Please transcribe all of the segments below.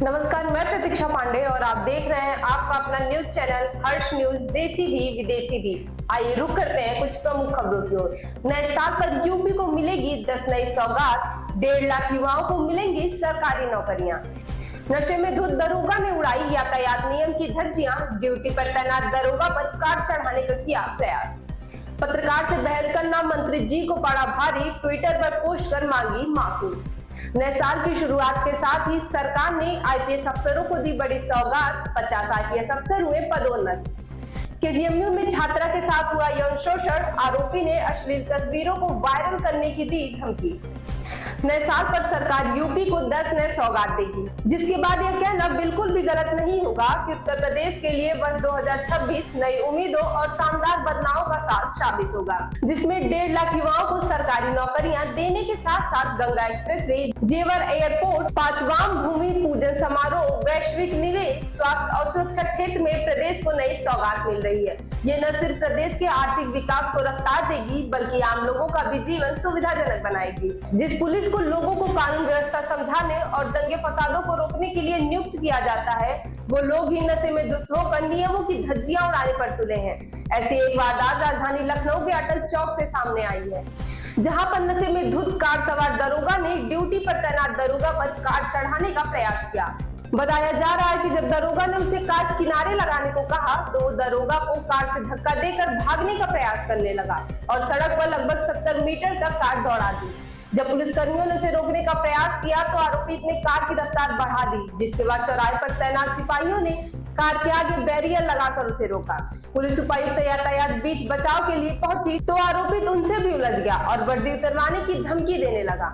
नमस्कार, मैं प्रतीक्षा पांडे और आप देख रहे हैं आपका अपना न्यूज चैनल हर्ष न्यूज, देसी भी विदेशी भी। आइए रुक करते हैं कुछ प्रमुख खबरों की ओर। नए साल पर यूपी को मिलेगी 10 नई सौगात, 1.5 लाख युवाओं को मिलेंगी सरकारी नौकरियां। नशे में धुत दरोगा ने उड़ाई यातायात नियम की धज्जियां, ड्यूटी पर तैनात दरोगा पर कार चढ़ाने का किया प्रयास। पत्रकार से बहस करना मंत्री जी को पड़ा भारी, ट्विटर पर पोस्ट कर मांगी माफी। नए साल की शुरुआत के साथ ही सरकार ने आईपीएस अफसरों को दी बड़ी सौगात, 50 आईपीएस अफसर हुए पदोन्नत। केजीएमयू में छात्रा के साथ हुआ यौन शोषण, आरोपी ने अश्लील तस्वीरों को वायरल करने की दी धमकी। नए साल पर सरकार यूपी को 10 नए सौगात देगी, जिसके बाद यह कहना बिल्कुल भी गलत नहीं होगा कि उत्तर प्रदेश के लिए वर्ष 2026 नई उम्मीदों और शानदार बदलावों का साल साबित होगा, जिसमें 1.5 लाख युवाओं को सरकारी नौकरियां देने के साथ साथ गंगा एक्सप्रेस वे, जेवर एयरपोर्ट, 5वां भूमि पूजन समारोह, वैश्विक निवेश, स्वास्थ्य और सुरक्षा क्षेत्र में प्रदेश को नई सौगात मिल रही है। ये न सिर्फ प्रदेश के आर्थिक विकास को रफ्तार देगी, बल्कि आम लोगों का भी जीवन सुविधाजनक बनाएगी। जिस पुलिस को लोगों को कानून व्यवस्था समझाने और दंगे फसादों को रोकने के लिए नियुक्त किया जाता है, वो लोग ही नशे में धुत होकर नियमों की धज्जियां उड़ाने पर तुले हैं। ऐसी एक वारदात राजधानी लखनऊ के अटल चौक से सामने आई है, जहां पर नशे में धुत कार सवार दरोगा ने ड्यूटी पर तैनात दरोगा पर कार चढ़ाने का प्रयास किया। बताया जा रहा है कि जब दरोगा ने उसे कार किनारे लगाने को कहा, तो वो दरोगा को कार से धक्का देकर भागने का प्रयास करने लगा और सड़क पर लगभग 70 मीटर तक कार दौड़ा दी। जब पुलिसकर्मियों ने उसे रोकने का प्रयास किया तो आरोपी ने कार की रफ्तार बढ़ा दी, जिसके बाद चौराहे पर तैनात सिपाहियों ने कार के आगे बैरियर लगाकर उसे रोका। पुलिस उपायुक्त यातायात बीच बचाव के लिए पहुंची तो आरोपित उनसे भी उलझ गया और वर्दी उतरवाने की धमकी देने लगा।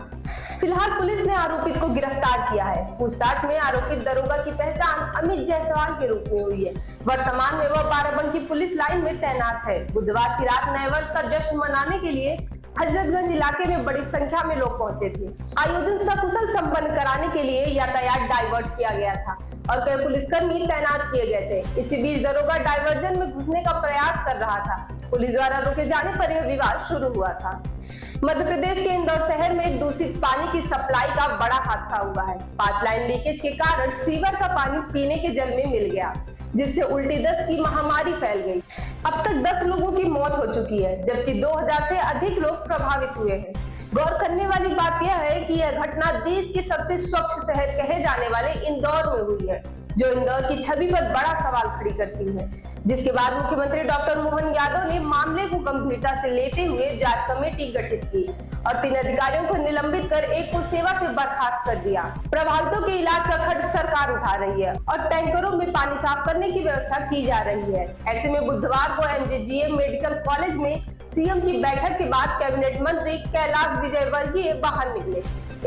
फिलहाल पुलिस ने आरोपित को गिरफ्तार किया है। पूछताछ में आरोपित दरोगा की पहचान अमित जायसवाल के रूप में हुई है। वर्तमान में वह बाराबंकी पुलिस लाइन में तैनात है। बुधवार की रात नए वर्ष का जश्न मनाने के लिए हजरतगंज इलाके में बड़ी संख्या में लोग पहुंचे थे। आयोजन सकुशल संपन्न कराने के लिए यातायात डाइवर्ट किया गया था और कई पुलिसकर्मी तैनात किए गए थे। इसी बीच दरोगा डाइवर्जन में घुसने का प्रयास कर रहा था। पुलिस द्वारा रोके जाने पर यह विवाद शुरू हुआ था। मध्य प्रदेश के इंदौर शहर में दूषित पानी की सप्लाई का बड़ा हादसा हुआ है। पाइपलाइन लीकेज के कारण सीवर का पानी पीने के जल में मिल गया, जिससे उल्टी दस्त की महामारी फैल गई। अब तक 10 लोगों की मौत हो चुकी है, जबकि 2000 से अधिक लोग प्रभावित हुए हैं। गौर करने वाली बात यह है कि यह घटना देश के सबसे स्वच्छ शहर कहे जाने वाले इंदौर में हुई है, जो इंदौर की छवि पर बड़ा सवाल खड़ी करती है। जिसके बाद मुख्यमंत्री डॉक्टर मोहन यादव ने मामले को गंभीरता से लेते हुए जांच कमेटी गठित की और 3 अधिकारियों को निलंबित कर एक को सेवा से बर्खास्त कर दिया। प्रभावितों के इलाज का खर्च सरकार उठा रही है और टैंकरों में पानी साफ करने की व्यवस्था की जा रही है। ऐसे में बुधवार को एमजेजीएम मेडिकल कॉलेज में सीएम की बैठक के बाद कैबिनेट मंत्री कैलाश विजयवर्गीय बाहर निकले।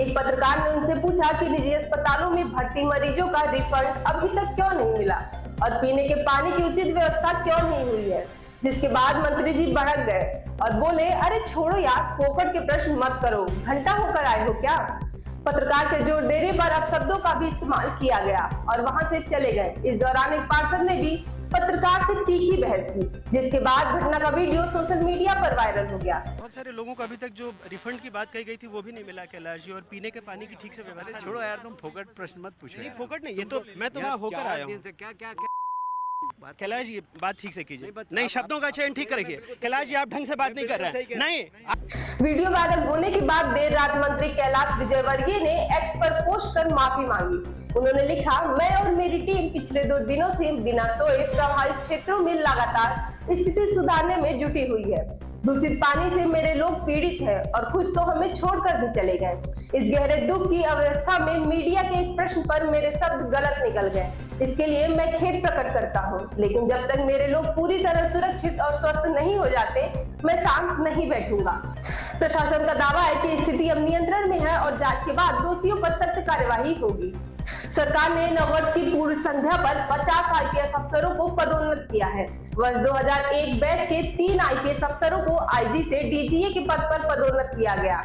एक पत्रकार ने उनसे पूछा कि निजी अस्पतालों में भर्ती मरीजों का रिफंड अभी तक क्यों नहीं मिला और पीने के पानी की उचित व्यवस्था क्यों नहीं हुई है। जिसके बाद मंत्री जी भड़क गए और बोले, अरे छोड़ो यार, फोकट के प्रश्न मत करो, घंटा होकर आए हो क्या। पत्रकार के जोर देने पर अपशब्दों का भी इस्तेमाल किया गया और वहां से चले गए। इस दौरान एक पार्षद ने भी पत्रकार से तीखी बहस की, जिसके बाद घटना का वीडियो सोशल मीडिया पर वायरल हो गया। बहुत सारे लोगों को अभी तक जो रिफंड की बात कही गई थी वो भी नहीं मिला कैलाश जी, और पीने के पानी की ठीक से व्यवस्था। छोड़ो यार, तुम फोकट प्रश्न मत पूछो। नहीं फोकट नहीं, ये तो मैं तो वहाँ होकर आया हूँ। क्या कैलाश जी बात ठीक से कीजिए, नहीं शब्दों का चयन ठीक रखिए। कैलाश जी आप ढंग से बात नहीं कर रहे हैं। नहीं, वीडियो वायरल होने के बाद देर रात मंत्री कैलाश विजयवर्गीय ने एक्स पर पोस्ट कर माफी मांगी। उन्होंने लिखा, मैं और मेरी टीम पिछले 2 दिनों से बिना सोए प्रभावित क्षेत्रों में लगातार स्थिति सुधारने में जुटी हुई है। दूषित पानी से मेरे लोग पीड़ित हैं और कुछ तो हमें छोड़कर भी चले गए। इस गहरे दुख की अवस्था में मीडिया के एक प्रश्न पर मेरे शब्द गलत निकल गए, इसके लिए मैं खेद प्रकट करता हूँ। लेकिन जब तक मेरे लोग पूरी तरह सुरक्षित और स्वस्थ नहीं हो जाते, मैं शांत नहीं बैठूंगा। प्रशासन का दावा है कि स्थिति अब नियंत्रण में है और जांच के बाद दोषियों पर सख्त कार्यवाही होगी। सरकार ने नववर्ष की पूर्व संध्या पर 50 आईपीएस अफसरों को पदोन्नत किया है। वर्ष 2001 बैच के 3 आईपीएस अफसरों को आईजी से डीजीए के पद पर पदोन्नत किया गया।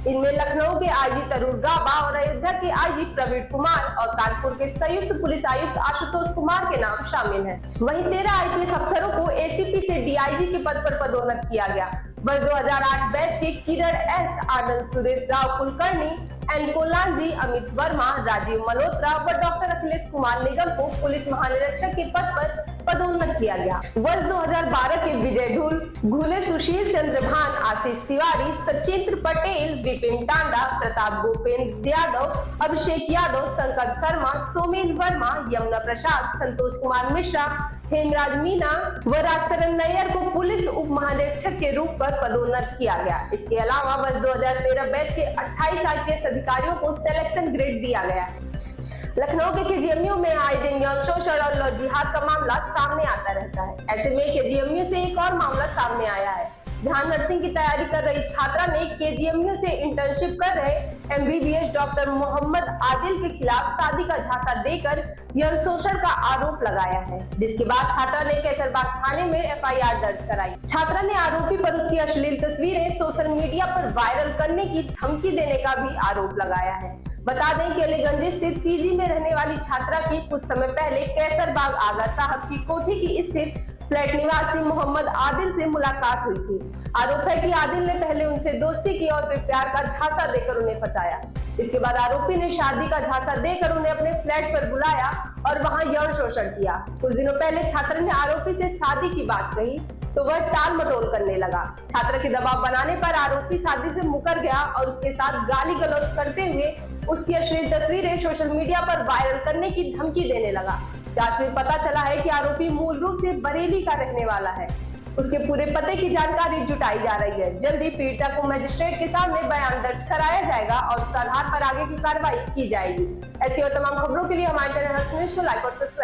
इनमें लखनऊ के आईजी तरुण गाबा और अयोध्या के आईजी प्रवीण कुमार और कानपुर के संयुक्त पुलिस आयुक्त आशुतोष कुमार के नाम शामिल हैं। वहीं 13 आईपीएस अफसरों को एसीपी से डीआईजी के पद पर पदोन्नत किया गया। वर्ष 2008 बैच के किरण एस, आनंद सुरेश राव कुलकर्णी, एन कोलांजी, अमित वर्मा, राजीव मल्होत्रा, पर डॉक्टर अखिलेश कुमार निगम को पुलिस महानिरीक्षक के पद पर पदोन्नत किया गया। वर्ष 2012 के विजय ढूल, घुले सुशील चंद्र भान, आशीष तिवारी, सचिंद्र पटेल, विपिन टांडा, प्रताप गोपेंद्र यादव, अभिषेक यादव, संकल्प शर्मा, सोमेन वर्मा, यमुना प्रसाद, संतोष कुमार मिश्रा, हेमराज मीना व राजकरण नैयर को पुलिस उप महानिरीक्षक के रूप पर पदोन्नत किया गया। इसके अलावा वर्ष 2013 बैच के 28 IPS अधिकारियों को सिलेक्शन ग्रेड दिया गया। लखनऊ के केजीएमयू में आए दिन यौन शोषण और लव जिहाद का मामला सामने आता रहता है। ऐसे में केजीएमयू से एक और मामला सामने आया है, जहां नर्सिंग की तैयारी कर रही छात्रा ने केजीएमयू से इंटर्नशिप कर रहे MBBS डॉक्टर मोहम्मद आदिल के खिलाफ शादी का झांसा देकर यौन शोषण का आरोप लगाया है, जिसके बाद छात्रा ने कैसरबाग थाने में FIR दर्ज कराई। छात्रा ने आरोपी पर उसकी अश्लील तस्वीरें सोशल मीडिया पर वायरल करने की धमकी देने का भी आरोप लगाया है। बता दें कि अलीगंज स्थित PG में रहने वाली छात्रा की कुछ समय पहले कैसरबाग आगा साहब की कोठी की स्थित फ्लैट निवासी मोहम्मद आदिल से मुलाकात हुई थी। आरोप है कि आदिल ने पहले उनसे दोस्ती की और फिर प्यार का झांसा देकर उन्हें फंसाया। इसके बाद आरोपी ने शादी का झांसा देकर उन्हें अपने फ्लैट पर बुलाया और वहां यौन शोषण किया। कुछ दिनों पहले छात्र ने आरोपी से शादी की बात कही तो वह टाल मटोल करने लगा। छात्र के दबाव बनाने पर आरोपी शादी से मुकर गया और उसके साथ गाली गलौज करते हुए उसकी अश्लील तस्वीरें सोशल मीडिया पर वायरल करने की धमकी देने लगा। जांच में पता चला है कि आरोपी मूल रूप से बरेली का रहने वाला है। उसके पूरे पते की जानकारी जुटाई जा रही है। जल्दी पीड़िता को मजिस्ट्रेट के सामने बयान दर्ज कराया जाएगा और उस आधार पर आगे की कार्रवाई की जाएगी। ऐसी और तमाम खबरों के लिए हमारे चैनल हर्ष न्यूज को लाइक और सब्सक्राइब